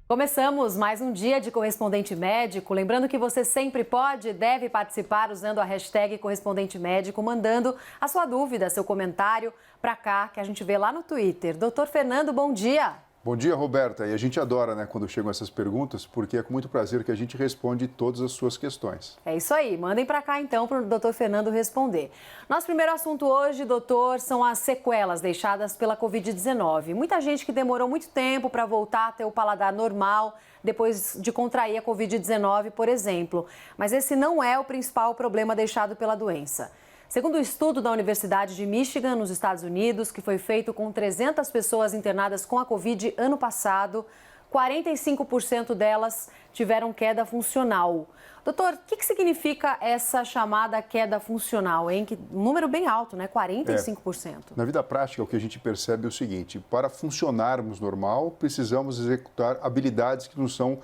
Começamos mais um dia de Correspondente Médico. Lembrando que você sempre pode e deve participar usando a hashtag Correspondente Médico, mandando a sua dúvida, seu comentário para cá, que a gente vê lá no Twitter. Doutor Fernando, bom dia. Bom dia, Roberta. E a gente adora, né, quando chegam essas perguntas, porque é com muito prazer que a gente responde todas as suas questões. É isso aí. Mandem para cá, então, para o doutor Fernando responder. Nosso primeiro assunto hoje, doutor, são as sequelas deixadas pela Covid-19. Muita gente que demorou muito tempo para voltar a ter o paladar normal depois de contrair a Covid-19, por exemplo. Mas esse não é o principal problema deixado pela doença. Segundo o estudo da Universidade de Michigan, nos Estados Unidos, que foi feito com 300 pessoas internadas com a Covid ano passado, 45% delas tiveram queda funcional. Doutor, o que significa essa chamada queda funcional, hein? Um número bem alto, né? 45%. Na vida prática, o que a gente percebe é o seguinte: para funcionarmos normal, precisamos executar habilidades que nos são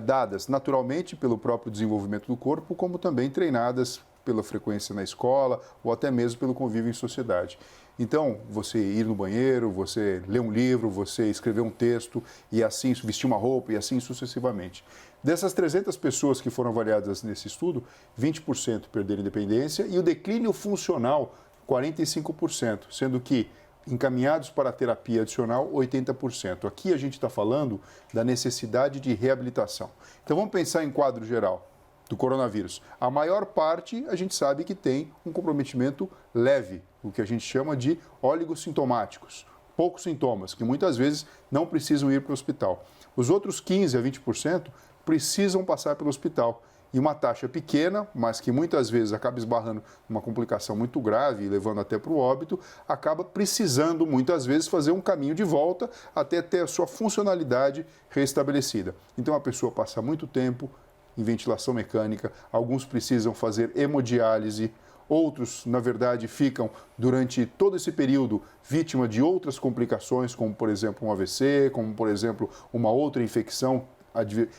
dadas naturalmente pelo próprio desenvolvimento do corpo, como também treinadas pela frequência na escola ou até mesmo pelo convívio em sociedade. Então, você ir no banheiro, você ler um livro, você escrever um texto e assim vestir uma roupa e assim sucessivamente. Dessas 300 pessoas que foram avaliadas nesse estudo, 20% perderam independência e o declínio funcional, 45%, sendo que encaminhados para a terapia adicional, 80%. Aqui a gente está falando da necessidade de reabilitação. Então, vamos pensar em quadro geral do coronavírus. A maior parte, a gente sabe que tem um comprometimento leve, o que a gente chama de oligossintomáticos, poucos sintomas, que muitas vezes não precisam ir para o hospital. Os outros 15% a 20% precisam passar pelo hospital. E uma taxa pequena, mas que muitas vezes acaba esbarrando numa complicação muito grave, levando até para o óbito, acaba precisando muitas vezes fazer um caminho de volta até ter a sua funcionalidade restabelecida. Então a pessoa passa muito tempo em ventilação mecânica, alguns precisam fazer hemodiálise, outros, na verdade, ficam durante todo esse período vítima de outras complicações, como, por exemplo, um AVC, como, por exemplo, uma outra infecção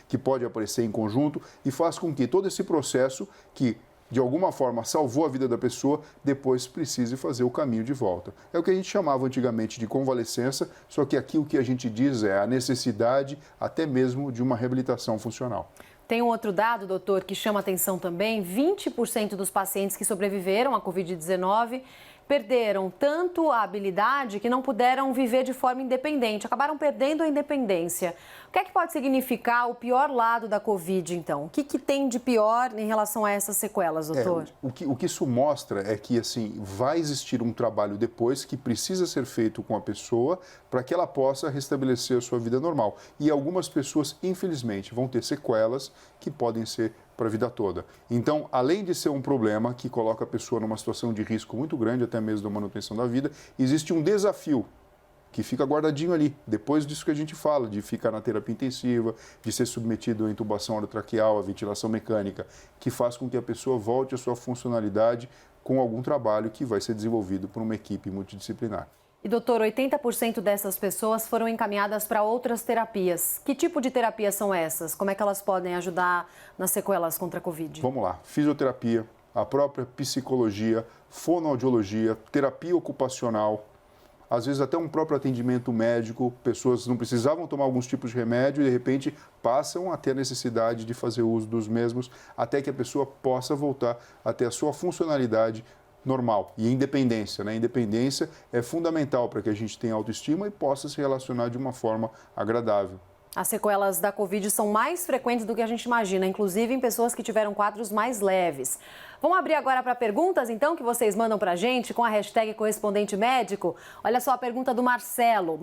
que pode aparecer em conjunto e faz com que todo esse processo que de alguma forma salvou a vida da pessoa, depois precise fazer o caminho de volta. É o que a gente chamava antigamente de convalescença, só que aqui o que a gente diz é a necessidade até mesmo de uma reabilitação funcional. Tem um outro dado, doutor, que chama atenção também: 20% dos pacientes que sobreviveram à Covid-19 perderam tanto a habilidade que não puderam viver de forma independente, acabaram perdendo a independência. O que é que pode significar o pior lado da Covid, então? O que tem de pior em relação a essas sequelas, doutor? O que isso mostra é que, assim, vai existir um trabalho depois que precisa ser feito com a pessoa para que ela possa restabelecer a sua vida normal. E algumas pessoas, infelizmente, vão ter sequelas que podem ser para a vida toda. Então, além de ser um problema que coloca a pessoa numa situação de risco muito grande, até mesmo da manutenção da vida, existe um desafio que fica guardadinho ali, depois disso que a gente fala, de ficar na terapia intensiva, de ser submetido à intubação orotraqueal, à ventilação mecânica, que faz com que a pessoa volte à sua funcionalidade com algum trabalho que vai ser desenvolvido por uma equipe multidisciplinar. E, doutor, 80% dessas pessoas foram encaminhadas para outras terapias. Que tipo de terapias são essas? Como é que elas podem ajudar nas sequelas contra a Covid? Vamos lá. Fisioterapia, a própria psicologia, fonoaudiologia, terapia ocupacional, às vezes até um próprio atendimento médico. Pessoas não precisavam tomar alguns tipos de remédio e, de repente, passam a ter a necessidade de fazer uso dos mesmos até que a pessoa possa voltar a ter a sua funcionalidade normal e independência, né? Independência é fundamental para que a gente tenha autoestima e possa se relacionar de uma forma agradável. As sequelas da Covid são mais frequentes do que a gente imagina, inclusive em pessoas que tiveram quadros mais leves. Vamos abrir agora para perguntas, então, que vocês mandam para a gente com a hashtag Correspondente Médico. Olha só a pergunta do Marcelo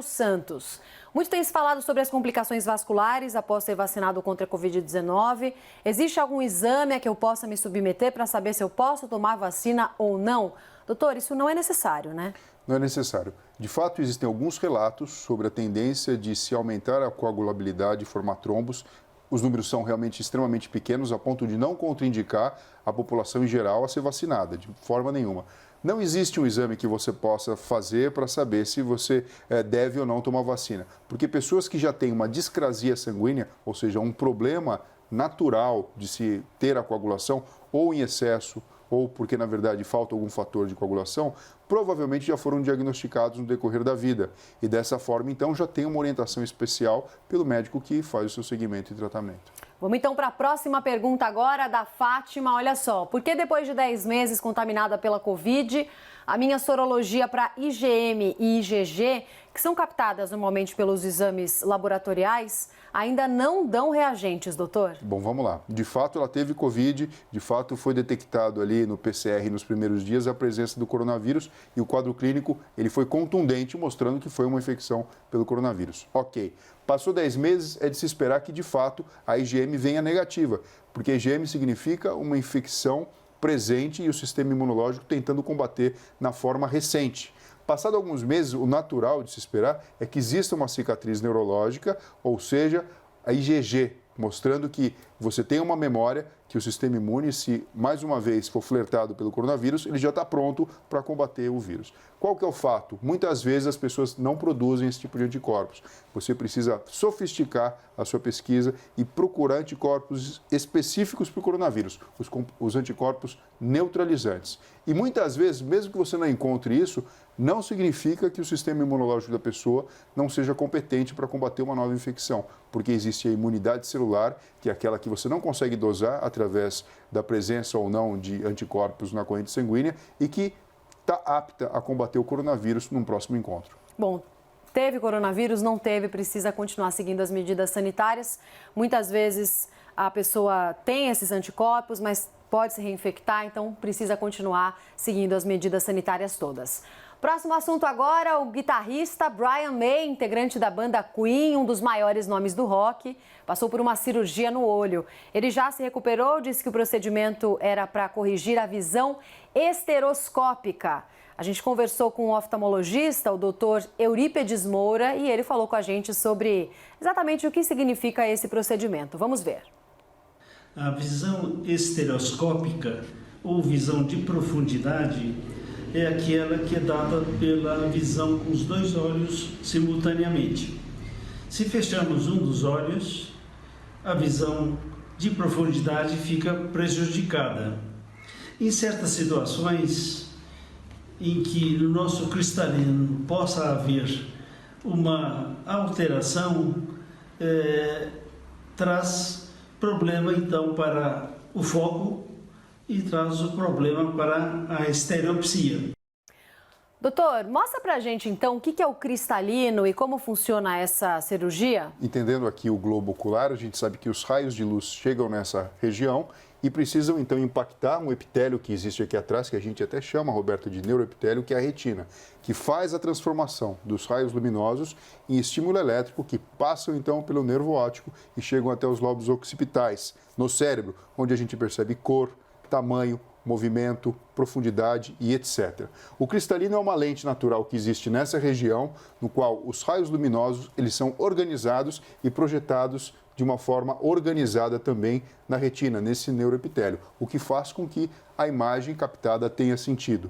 Santos. Muito tem se falado sobre as complicações vasculares após ser vacinado contra a Covid-19. Existe algum exame a que eu possa me submeter para saber se eu posso tomar vacina ou não? Doutor, isso não é necessário, né? Não é necessário. De fato, existem alguns relatos sobre a tendência de se aumentar a coagulabilidade e formar trombos. Os números são realmente extremamente pequenos, a ponto de não contraindicar a população em geral a ser vacinada, de forma nenhuma. Não existe um exame que você possa fazer para saber se você deve ou não tomar vacina. Porque pessoas que já têm uma discrasia sanguínea, ou seja, um problema natural de se ter a coagulação, ou em excesso, ou porque, na verdade, falta algum fator de coagulação, provavelmente já foram diagnosticados no decorrer da vida. E dessa forma, então, já tem uma orientação especial pelo médico que faz o seu segmento e tratamento. Vamos então para a próxima pergunta agora da Fátima. Olha só, por que depois de 10 meses contaminada pela Covid, a minha sorologia para IgM e IgG, que são captadas normalmente pelos exames laboratoriais, ainda não dão reagentes, doutor? Bom, vamos lá. De fato, ela teve Covid, de fato foi detectado ali no PCR nos primeiros dias a presença do coronavírus e o quadro clínico ele foi contundente, mostrando que foi uma infecção pelo coronavírus. Ok. Passou 10 meses, é de se esperar que, de fato, a IgM venha negativa, porque IgM significa uma infecção presente e o sistema imunológico tentando combater na forma recente. Passado alguns meses, o natural de se esperar é que exista uma cicatriz neurológica, ou seja, a IgG, mostrando que você tem uma memória que o sistema imune, se mais uma vez for flertado pelo coronavírus, ele já está pronto para combater o vírus. Qual que é o fato? Muitas vezes as pessoas não produzem esse tipo de anticorpos. Você precisa sofisticar a sua pesquisa e procurar anticorpos específicos para o coronavírus, os anticorpos neutralizantes. E muitas vezes, mesmo que você não encontre isso, não significa que o sistema imunológico da pessoa não seja competente para combater uma nova infecção, porque existe a imunidade celular, que é aquela que você não consegue dosar através da presença ou não de anticorpos na corrente sanguínea e que está apta a combater o coronavírus num próximo encontro. Bom, teve coronavírus, não teve, precisa continuar seguindo as medidas sanitárias. Muitas vezes a pessoa tem esses anticorpos, mas pode se reinfectar, então precisa continuar seguindo as medidas sanitárias todas. Próximo assunto agora, o guitarrista Brian May, integrante da banda Queen, um dos maiores nomes do rock, passou por uma cirurgia no olho. Ele já se recuperou, disse que o procedimento era para corrigir a visão esteroscópica. A gente conversou com o oftalmologista, o Dr. Eurípedes Moura, e ele falou com a gente sobre exatamente o que significa esse procedimento. Vamos ver. A visão estereoscópica, ou visão de profundidade, é aquela que é dada pela visão com os dois olhos simultaneamente. Se fechamos um dos olhos, a visão de profundidade fica prejudicada. Em certas situações em que no nosso cristalino possa haver uma alteração, traz problema então para o foco e traz o problema para a estereopsia. Doutor, mostra pra gente então o que é o cristalino e como funciona essa cirurgia? Entendendo aqui o globo ocular, a gente sabe que os raios de luz chegam nessa região e precisam então impactar um epitélio que existe aqui atrás, que a gente até chama, Roberto, de neuroepitélio, que é a retina, que faz a transformação dos raios luminosos em estímulo elétrico que passam então pelo nervo óptico e chegam até os lobos occipitais, no cérebro, onde a gente percebe cor, tamanho, movimento, profundidade e etc. O cristalino é uma lente natural que existe nessa região, no qual os raios luminosos eles são organizados e projetados de uma forma organizada também na retina, nesse neuroepitélio, o que faz com que a imagem captada tenha sentido.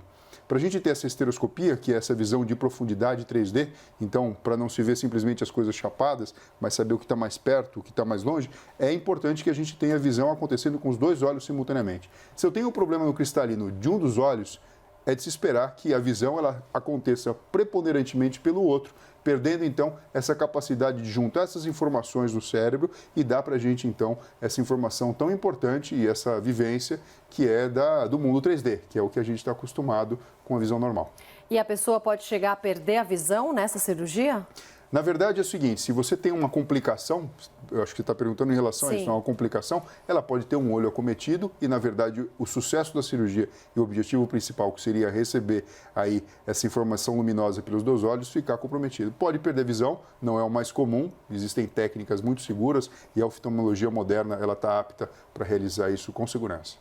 Para a gente ter essa estereoscopia, que é essa visão de profundidade 3D, então, para não se ver simplesmente as coisas chapadas, mas saber o que está mais perto, o que está mais longe, é importante que a gente tenha a visão acontecendo com os dois olhos simultaneamente. Se eu tenho um problema no cristalino de um dos olhos, é de se esperar que a visão ela aconteça preponderantemente pelo outro, perdendo então essa capacidade de juntar essas informações no cérebro e dar para a gente então essa informação tão importante e essa vivência que é do mundo 3D, que é o que a gente está acostumado com a visão normal. E a pessoa pode chegar a perder a visão nessa cirurgia? Na verdade é o seguinte, se você tem uma complicação, eu acho que você está perguntando em relação a isso, uma complicação, ela pode ter um olho acometido e, na verdade, o sucesso da cirurgia e o objetivo principal, que seria receber aí essa informação luminosa pelos dois olhos, ficar comprometido. Pode perder visão, não é o mais comum, existem técnicas muito seguras e a oftalmologia moderna ela está apta para realizar isso com segurança.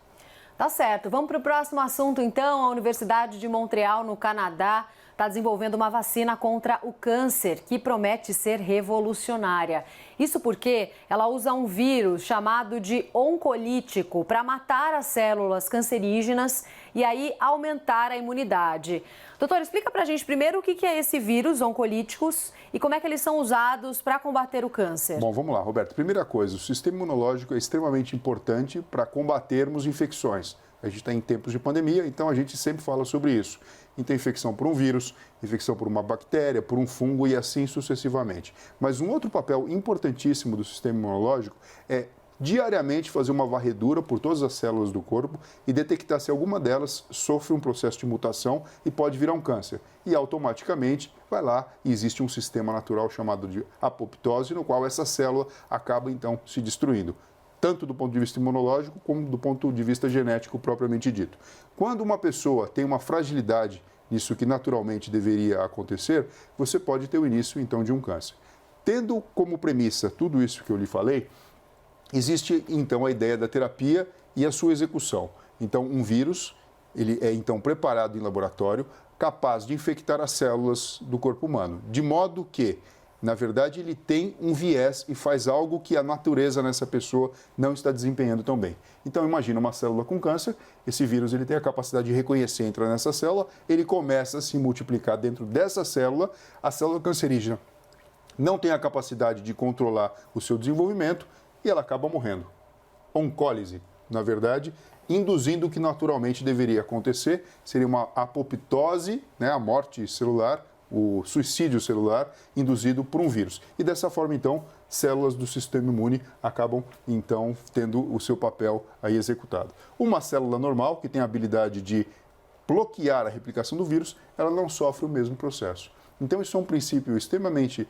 Tá certo. Vamos para o próximo assunto, então. A Universidade de Montreal, no Canadá, está desenvolvendo uma vacina contra o câncer que promete ser revolucionária. Isso porque ela usa um vírus chamado de oncolítico para matar as células cancerígenas e aí aumentar a imunidade. Doutor, explica para a gente primeiro o que é esse vírus, oncolíticos, e como é que eles são usados para combater o câncer. Bom, vamos lá, Roberto. Primeira coisa, o sistema imunológico é extremamente importante para combatermos infecções. A gente está em tempos de pandemia, então a gente sempre fala sobre isso. Então, infecção por um vírus, infecção por uma bactéria, por um fungo e assim sucessivamente. Mas um outro papel importantíssimo do sistema imunológico é diariamente fazer uma varredura por todas as células do corpo e detectar se alguma delas sofre um processo de mutação e pode virar um câncer. E automaticamente vai lá e existe um sistema natural chamado de apoptose, no qual essa célula acaba então se destruindo, tanto do ponto de vista imunológico como do ponto de vista genético propriamente dito. Quando uma pessoa tem uma fragilidade nisso que naturalmente deveria acontecer, você pode ter o início então de um câncer. Tendo como premissa tudo isso que eu lhe falei, existe então a ideia da terapia e a sua execução. Então, um vírus, ele é então preparado em laboratório, capaz de infectar as células do corpo humano, de modo que, na verdade, ele tem um viés e faz algo que a natureza nessa pessoa não está desempenhando tão bem. Então, imagina uma célula com câncer, esse vírus ele tem a capacidade de reconhecer, entra nessa célula, ele começa a se multiplicar dentro dessa célula, a célula cancerígena não tem a capacidade de controlar o seu desenvolvimento, e ela acaba morrendo. Oncólise, na verdade, induzindo o que naturalmente deveria acontecer, seria uma apoptose, né, a morte celular, o suicídio celular induzido por um vírus. E dessa forma, então, células do sistema imune acabam, então, tendo o seu papel aí executado. Uma célula normal, que tem a habilidade de bloquear a replicação do vírus, ela não sofre o mesmo processo. Então, isso é um princípio extremamente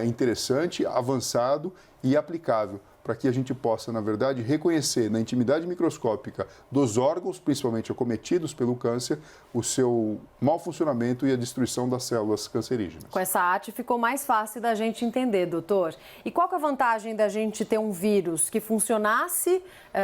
interessante, avançado e aplicável para que a gente possa, na verdade, reconhecer na intimidade microscópica dos órgãos, principalmente acometidos pelo câncer, o seu mau funcionamento e a destruição das células cancerígenas. Com essa arte ficou mais fácil da gente entender, doutor. E qual que é a vantagem da gente ter um vírus que funcionasse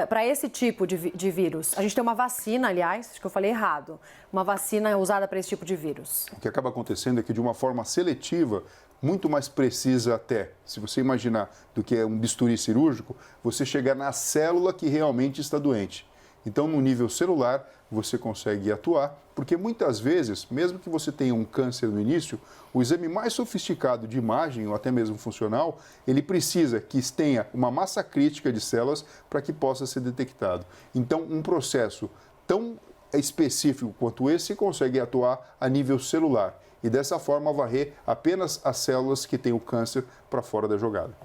para esse tipo de vírus? A gente tem uma vacina, aliás, acho que eu falei errado, uma vacina usada para esse tipo de vírus. O que acaba acontecendo é que, de uma forma seletiva, muito mais precisa até, se você imaginar, do que é um bisturi cirúrgico, você chegar na célula que realmente está doente. Então, no nível celular, você consegue atuar, porque muitas vezes, mesmo que você tenha um câncer no início, o exame mais sofisticado de imagem, ou até mesmo funcional, ele precisa que tenha uma massa crítica de células para que possa ser detectado. Então, um processo tão específico quanto esse consegue atuar a nível celular e dessa forma varrer apenas as células que têm o câncer para fora da jogada.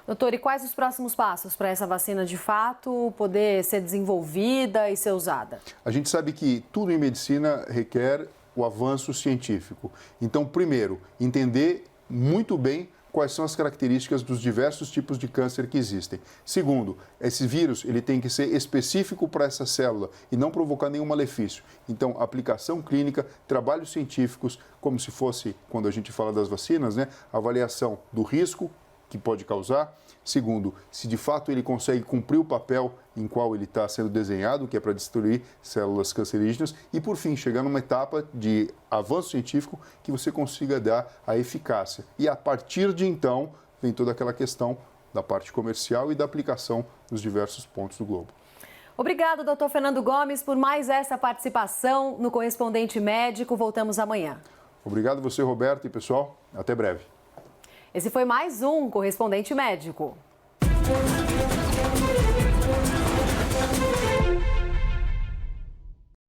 Doutor, e quais os próximos passos para essa vacina de fato poder ser desenvolvida e ser usada? A gente sabe que tudo em medicina requer o avanço científico. Então, primeiro, entender muito bem quais são as características dos diversos tipos de câncer que existem. Segundo, esse vírus ele tem que ser específico para essa célula e não provocar nenhum malefício. Então, aplicação clínica, trabalhos científicos, como se fosse, quando a gente fala das vacinas, né, avaliação do risco que pode causar. Segundo, se de fato ele consegue cumprir o papel em qual ele está sendo desenhado, que é para destruir células cancerígenas. E, por fim, chegar numa etapa de avanço científico que você consiga dar a eficácia. E, a partir de então, vem toda aquela questão da parte comercial e da aplicação nos diversos pontos do globo. Obrigado, doutor Fernando Gomes, por mais essa participação no Correspondente Médico. Voltamos amanhã. Obrigado você, Roberto, e pessoal, até breve. Esse foi mais um Correspondente Médico.